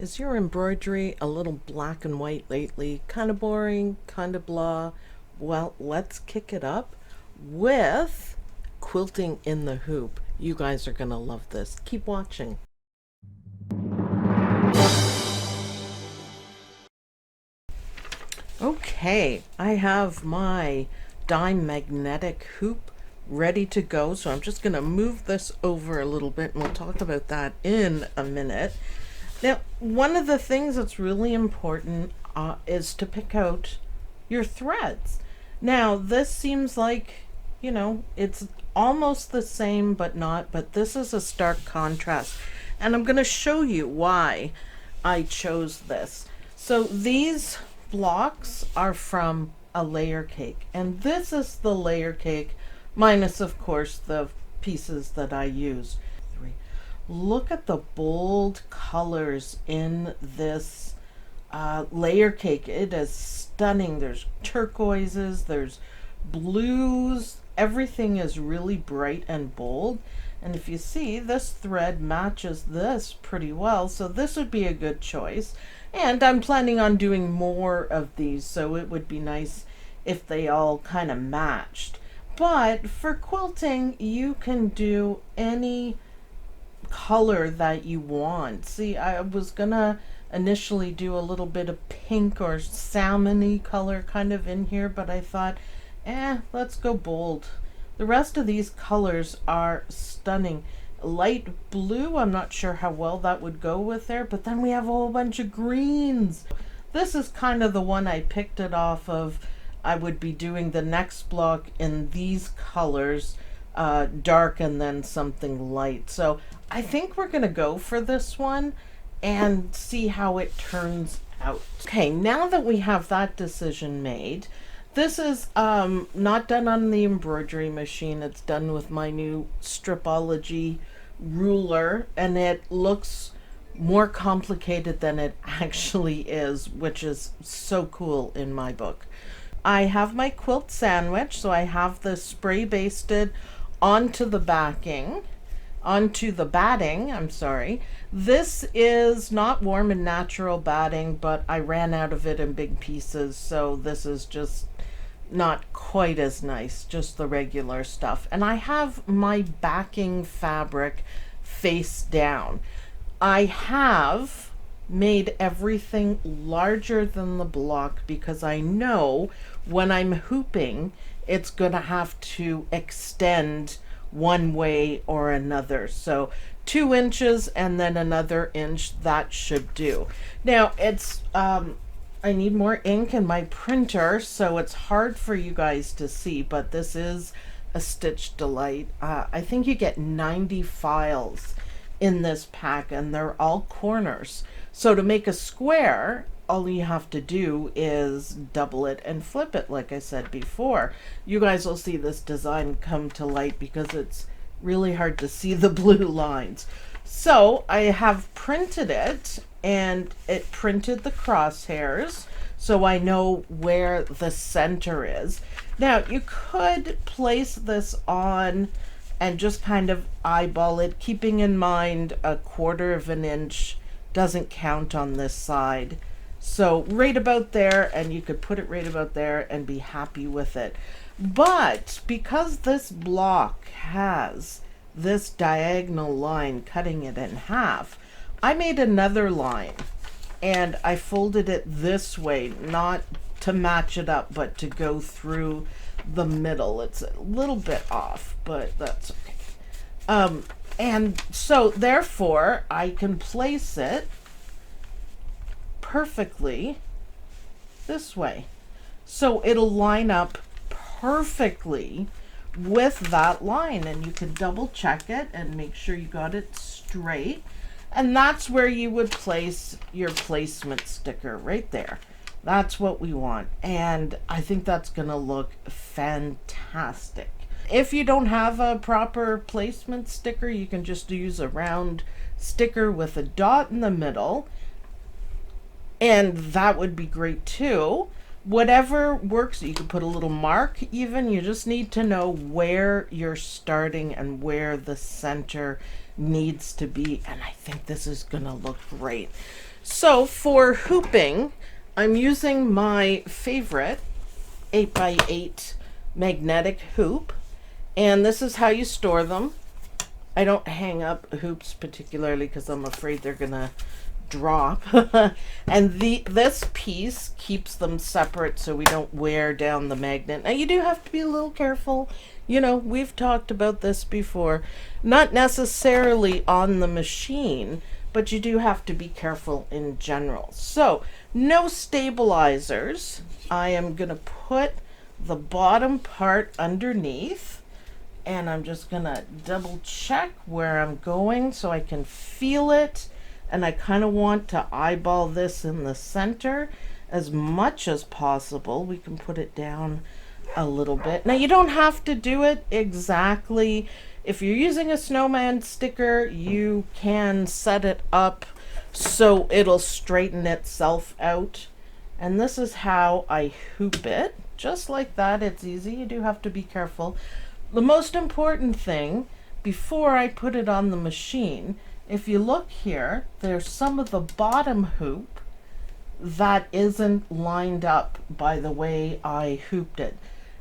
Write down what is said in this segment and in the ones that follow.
Is your embroidery a little black and white lately? Kind of boring, kind of blah? Well, let's kick it up with quilting in the hoop. You guys are going to love this. Keep watching. Okay, I have my dime magnetic hoop ready to go. So I'm just going to move this over a little bit and we'll talk about that in a minute. Now, one of the things that's really important is to pick out your threads. Now, this seems like, it's almost the same, but not, but this is a stark contrast. And I'm going to show you why I chose this. So these blocks are from a layer cake, and this is the layer cake, minus, of course, the pieces that I used. Look at the bold colors in this layer cake. It is stunning. There's turquoises, there's blues. Everything is really bright and bold. And if you see, this thread matches this pretty well. So this would be a good choice. And I'm planning on doing more of these, so it would be nice if they all kind of matched. But for quilting, you can do any color that you want. See, I was gonna initially do a little bit of pink or salmony color kind of in here, but I thought, let's go bold. The rest of these colors are stunning. Light blue, I'm not sure how well that would go with there, but then we have a whole bunch of greens. This is kind of the one I picked it off of. I would be doing the next block in these colors, dark and then something light. So I think we're going to go for this one and see how it turns out. Okay, now that we have that decision made, this is not done on the embroidery machine. It's done with my new Stripology ruler, and it looks more complicated than it actually is, which is so cool in my book. I have my quilt sandwich, so I have the spray basted onto the batting, I'm sorry. This is not warm and natural batting, but I ran out of it in big pieces, so this is just not quite as nice, just the regular stuff. And I have my backing fabric face down. I have made everything larger than the block because I know when I'm hooping, it's gonna have to extend one way or another. So 2 inches and then another inch, that should do. Now it's I need more ink in my printer, so it's hard for you guys to see, but this is a stitch delight. I think you get 90 files in this pack, and they're all corners. So to make a square, all you have to do is double it and flip it, like I said before. You guys will see this design come to light because it's really hard to see the blue lines. So I have printed it, and it printed the crosshairs, so I know where the center is. Now you could place this on and just kind of eyeball it, keeping in mind 1/4 of an inch doesn't count on this side. So right about there, and you could put it right about there and be happy with it. But because this block has this diagonal line cutting it in half, I made another line and I folded it this way, not to match it up, but to go through the middle. It's a little bit off, but that's okay. And so therefore I can place it perfectly this way. So it'll line up perfectly with that line, and you can double check it and make sure you got it straight. And that's where you would place your placement sticker, right there. That's what we want, and I think that's gonna look fantastic. If you don't have a proper placement sticker, you can just use a round sticker with a dot in the middle, and that would be great too. Whatever works, you can put a little mark even. You just need to know where you're starting and where the center needs to be, and I think this is gonna look great. So for hooping, I'm using my favorite 8x8 magnetic hoop, and this is how you store them. I don't hang up hoops particularly because I'm afraid they're gonna drop. And this piece keeps them separate so we don't wear down the magnet. Now you do have to be a little careful. You know, we've talked about this before. Not necessarily on the machine, but you do have to be careful in general. So no stabilizers. I am gonna put the bottom part underneath, and I'm just gonna double check where I'm going so I can feel it. And I kind of want to eyeball this in the center as much as possible. We can put it down a little bit. Now you don't have to do it exactly. If you're using a snowman sticker, you can set it up so it'll straighten itself out. And this is how I hoop it. Just like that, it's easy. You do have to be careful. The most important thing, before I put it on the machine, if you look here, there's some of the bottom hoop that isn't lined up by the way I hooped it.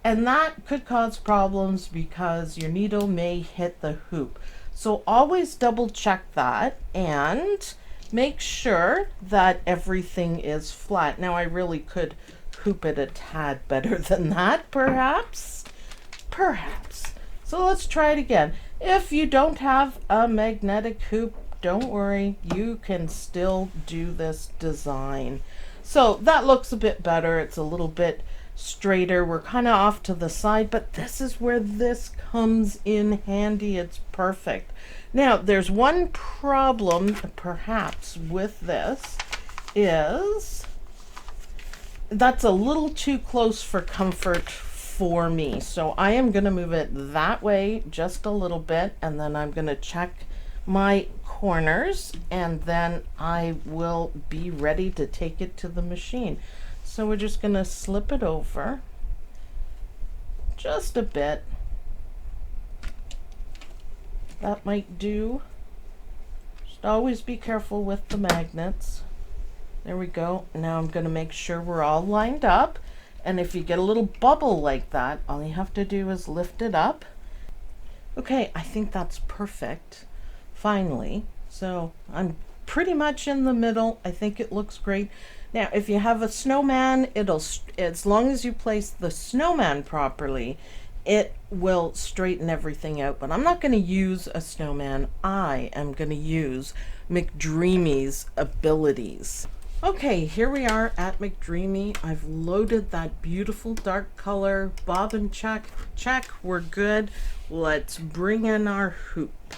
And that could cause problems because your needle may hit the hoop. So always double check that and make sure that everything is flat. Now I really could hoop it a tad better than that, perhaps. So let's try it again. If you don't have a magnetic hoop, don't worry, you can still do this design. So that looks a bit better. It's a little bit straighter. We're kind of off to the side, but this is where this comes in handy. It's perfect. Now, there's one problem perhaps with this is that's a little too close for comfort for me. So I am going to move it that way just a little bit, and then I'm going to check my corners, and then I will be ready to take it to the machine. So we're just going to slip it over just a bit. That might do. Just always be careful with the magnets. There we go. Now I'm going to make sure we're all lined up. And if you get a little bubble like that, all you have to do is lift it up. Okay, I think that's perfect. Finally. So I'm pretty much in the middle. I think it looks great. Now, if you have a snowman, as long as you place the snowman properly, it will straighten everything out. But I'm not going to use a snowman. I am going to use McDreamy's abilities. Okay, here we are at McDreamy. I've loaded that beautiful dark color bobbin check. We're good. Let's bring in our hoop.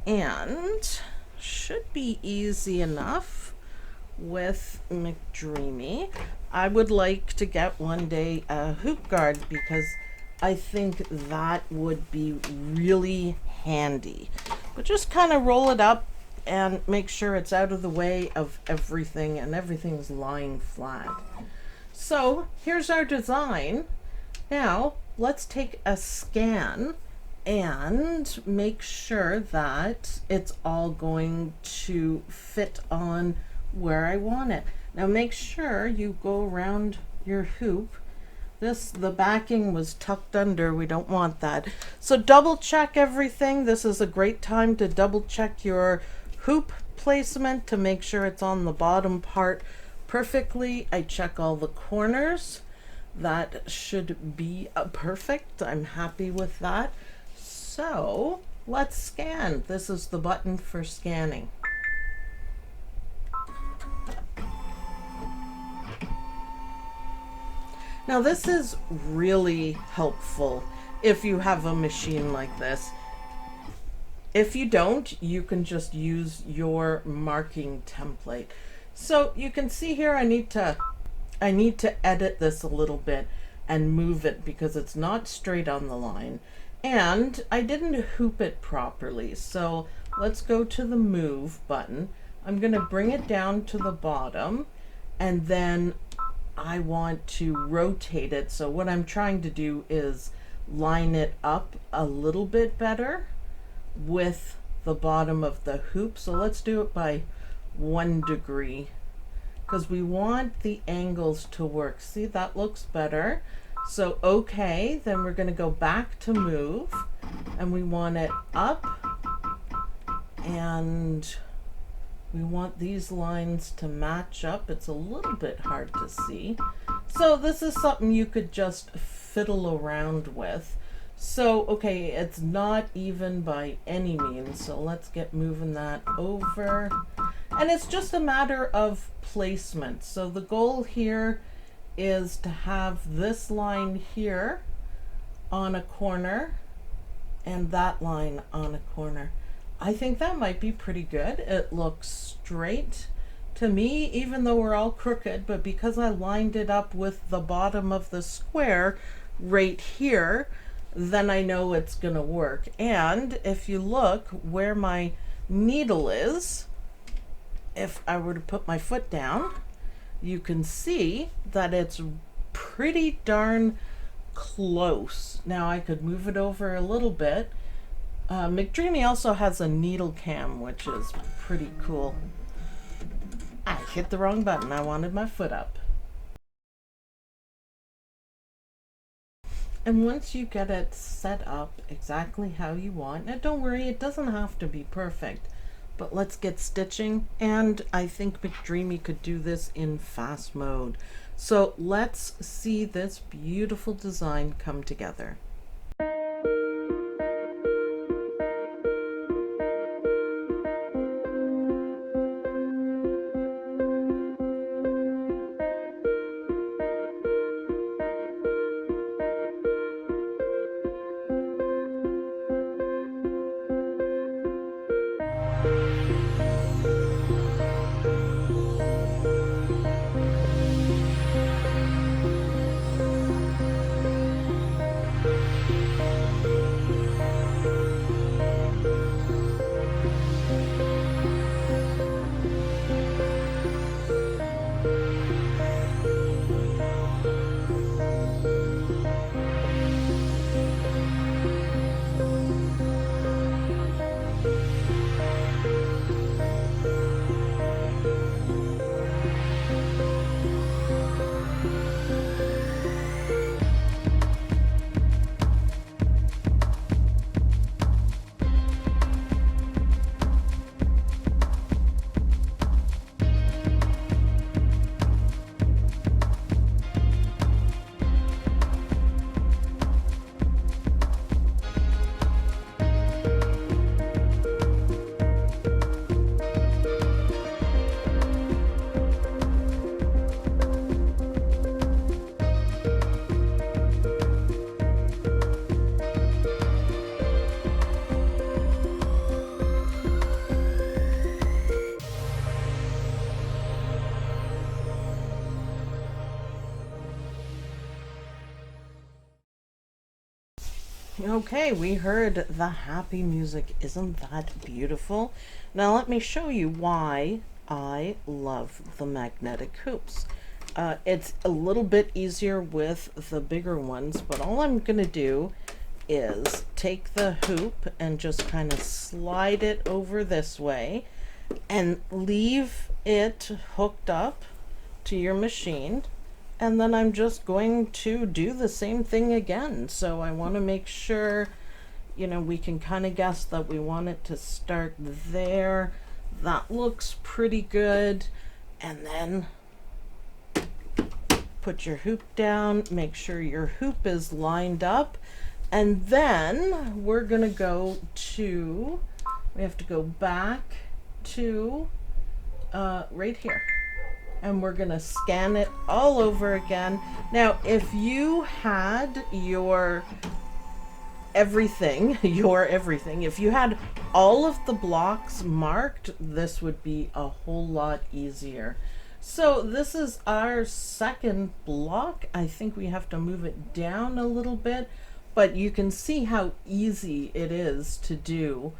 And should be easy enough with McDreamy. I would like to get one day a hoop guard because I think that would be really handy. But just kind of roll it up and make sure it's out of the way of everything and everything's lying flat. So here's our design. Now let's take a scan and make sure that it's all going to fit on where I want it. Now make sure you go around your hoop. The backing was tucked under. We don't want that. So double check everything. This is a great time to double check your hoop placement to make sure it's on the bottom part perfectly. I check all the corners. That should be perfect. I'm happy with that. So let's scan. This is the button for scanning. Now this is really helpful if you have a machine like this. If you don't, you can just use your marking template. So you can see here I need to edit this a little bit and move it because it's not straight on the line. And I didn't hoop it properly. So let's go to the move button. I'm going to bring it down to the bottom, and then I want to rotate it. So what I'm trying to do is line it up a little bit better with the bottom of the hoop. So let's do it by 1 degree, because we want the angles to work. See, that looks better. So okay, then we're going to go back to move, and we want it up, and we want these lines to match up. It's a little bit hard to see. So this is something you could just fiddle around with. So, okay, it's not even by any means. So let's get moving that over. And it's just a matter of placement. So the goal here is to have this line here on a corner and that line on a corner. I think that might be pretty good. It looks straight to me, even though we're all crooked, but because I lined it up with the bottom of the square right here, then I know it's gonna work. And if you look where my needle is, if I were to put my foot down, you can see that it's pretty darn close. Now I could move it over a little bit. McDreamy also has a needle cam, which is pretty cool. I hit the wrong button. I wanted my foot up. And once you get it set up exactly how you want, now don't worry, it doesn't have to be perfect, but let's get stitching. And I think McDreamy could do this in fast mode. So let's see this beautiful design come together. Okay, we heard the happy music. Isn't that beautiful? Now let me show you why I love the magnetic hoops. It's a little bit easier with the bigger ones, but all I'm going to do is take the hoop and just kind of slide it over this way and leave it hooked up to your machine. And then I'm just going to do the same thing again. So I want to make sure, you know, we can kind of guess that we want it to start there. That looks pretty good. And then put your hoop down, make sure your hoop is lined up. And then we're going to go to, we have to go back to right here. And we're going to scan it all over again. Now, if you had your everything, if you had all of the blocks marked, this would be a whole lot easier. So this is our second block. I think we have to move it down a little bit, but you can see how easy it is to do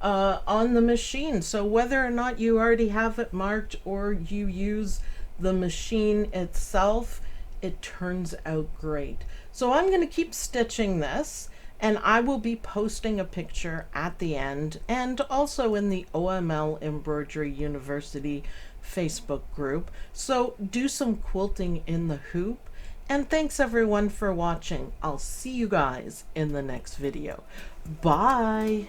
on the machine. So whether or not you already have it marked or you use the machine itself, it turns out great. So I'm going to keep stitching this, And I will be posting a picture at the end and also in the OML Embroidery University Facebook group. So do some quilting in the hoop. And thanks everyone for watching. I'll see you guys in the next video. Bye!